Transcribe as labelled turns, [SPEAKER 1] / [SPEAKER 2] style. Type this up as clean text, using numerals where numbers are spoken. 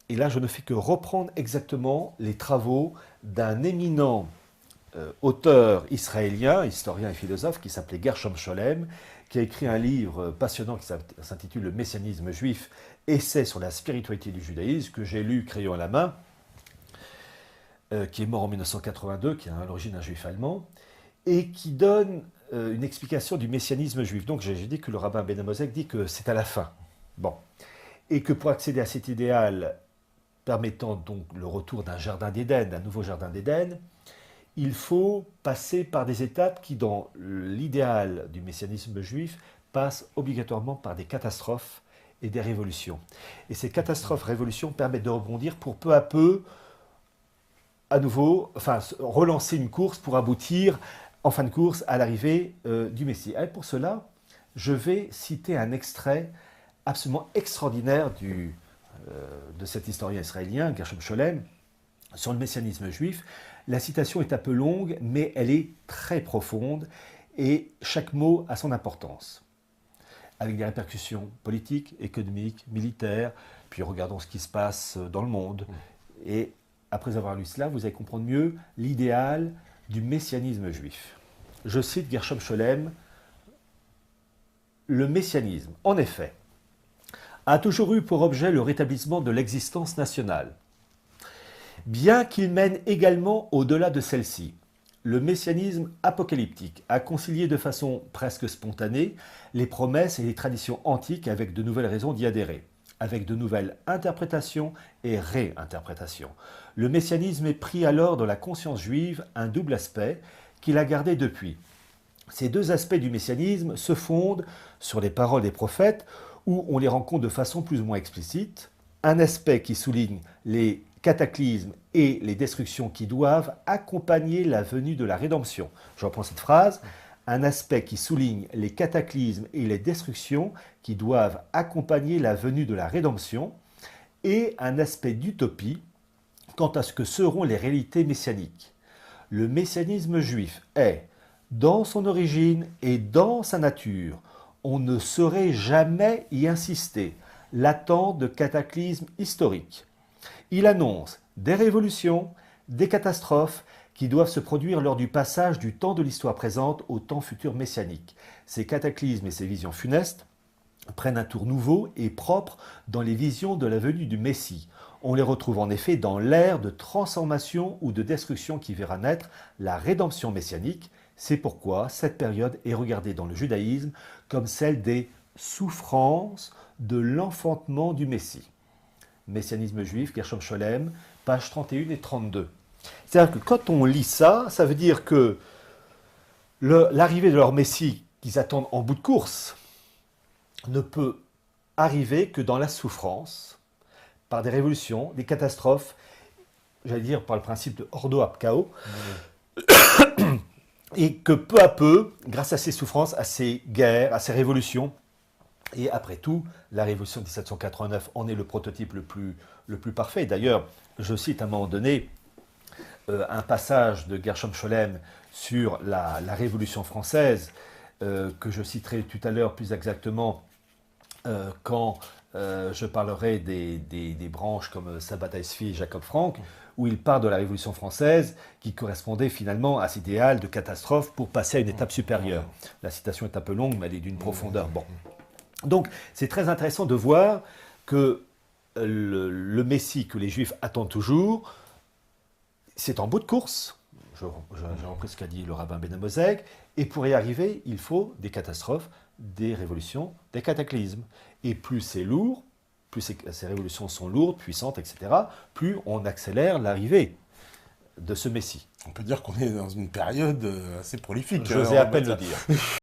[SPEAKER 1] Et là, je ne fais que reprendre exactement les travaux d'un éminent auteur israélien, historien et philosophe, qui s'appelait Gershom Scholem, qui a écrit un livre passionnant qui s'intitule Le messianisme juif, essai sur la spiritualité du judaïsme, que j'ai lu crayon à la main, qui est mort en 1982, qui est à l'origine un juif allemand, et qui donne une explication du messianisme juif. Donc j'ai dit que le rabbin Ben Amosek dit que c'est à la fin. Bon. Et que pour accéder à cet idéal, permettant donc le retour d'un jardin d'Éden, d'un nouveau jardin d'Éden, il faut passer par des étapes qui, dans l'idéal du messianisme juif, passent obligatoirement par des catastrophes et des révolutions. Et ces catastrophes, révolutions permettent de rebondir pour peu à peu, à nouveau, enfin, relancer une course pour aboutir, en fin de course, à l'arrivée du Messie. Et pour cela, je vais citer un extrait absolument extraordinaire de cet historien israélien, Gershom Scholem, sur le messianisme juif. La citation est un peu longue, mais elle est très profonde et chaque mot a son importance, avec des répercussions politiques, économiques, militaires, puis regardons ce qui se passe dans le monde. Et après avoir lu cela, vous allez comprendre mieux l'idéal du messianisme juif. Je cite Gershom Scholem, « Le messianisme, en effet, a toujours eu pour objet le rétablissement de l'existence nationale. Bien qu'il mène également au-delà de celle-ci, le messianisme apocalyptique a concilié de façon presque spontanée les promesses et les traditions antiques avec de nouvelles raisons d'y adhérer, avec de nouvelles interprétations et réinterprétations. Le messianisme est pris alors dans la conscience juive un double aspect qu'il a gardé depuis. Ces deux aspects du messianisme se fondent sur les paroles des prophètes où on les rencontre de façon plus ou moins explicite, un aspect qui souligne les cataclysmes et les destructions qui doivent accompagner la venue de la rédemption. Je reprends cette phrase. Un aspect qui souligne les cataclysmes et les destructions qui doivent accompagner la venue de la rédemption, et un aspect d'utopie quant à ce que seront les réalités messianiques. Le messianisme juif est, dans son origine et dans sa nature, on ne saurait jamais y insister, l'attente de cataclysmes historiques. Il annonce des révolutions, des catastrophes qui doivent se produire lors du passage du temps de l'histoire présente au temps futur messianique. Ces cataclysmes et ces visions funestes prennent un tour nouveau et propre dans les visions de la venue du Messie. On les retrouve en effet dans l'ère de transformation ou de destruction qui verra naître la rédemption messianique. C'est pourquoi cette période est regardée dans le judaïsme comme celle des souffrances de l'enfantement du Messie. Messianisme juif, Gershom Scholem, pages 31 et 32. C'est-à-dire que quand on lit ça, ça veut dire que l'arrivée de leur Messie qu'ils attendent en bout de course ne peut arriver que dans la souffrance, par des révolutions, des catastrophes, j'allais dire par le principe de ordo ab chaos, et que peu à peu, grâce à ces souffrances, à ces guerres, à ces révolutions, et après tout, la révolution de 1789 en est le prototype le plus parfait. D'ailleurs, je cite à un moment donné un passage de Gershom Scholem sur la Révolution française, que je citerai tout à l'heure plus exactement quand je parlerai des branches comme Sabbatai Tzvi et Jacob Frank, où il parle de la Révolution française qui correspondait finalement à cet idéal de catastrophe pour passer à une étape supérieure. La citation est un peu longue, mais elle est d'une profondeur. Bon. Donc, c'est très intéressant de voir que le Messie que les Juifs attendent toujours, c'est en bout de course. J'ai repris ce qu'a dit le rabbin Ben Amosek. Et pour y arriver, il faut des catastrophes, des révolutions, des cataclysmes. Et plus c'est lourd, plus ces révolutions sont lourdes, puissantes, etc., plus on accélère l'arrivée de ce Messie.
[SPEAKER 2] On peut dire qu'on est dans une période assez prolifique.
[SPEAKER 1] J'osais à peine le dire.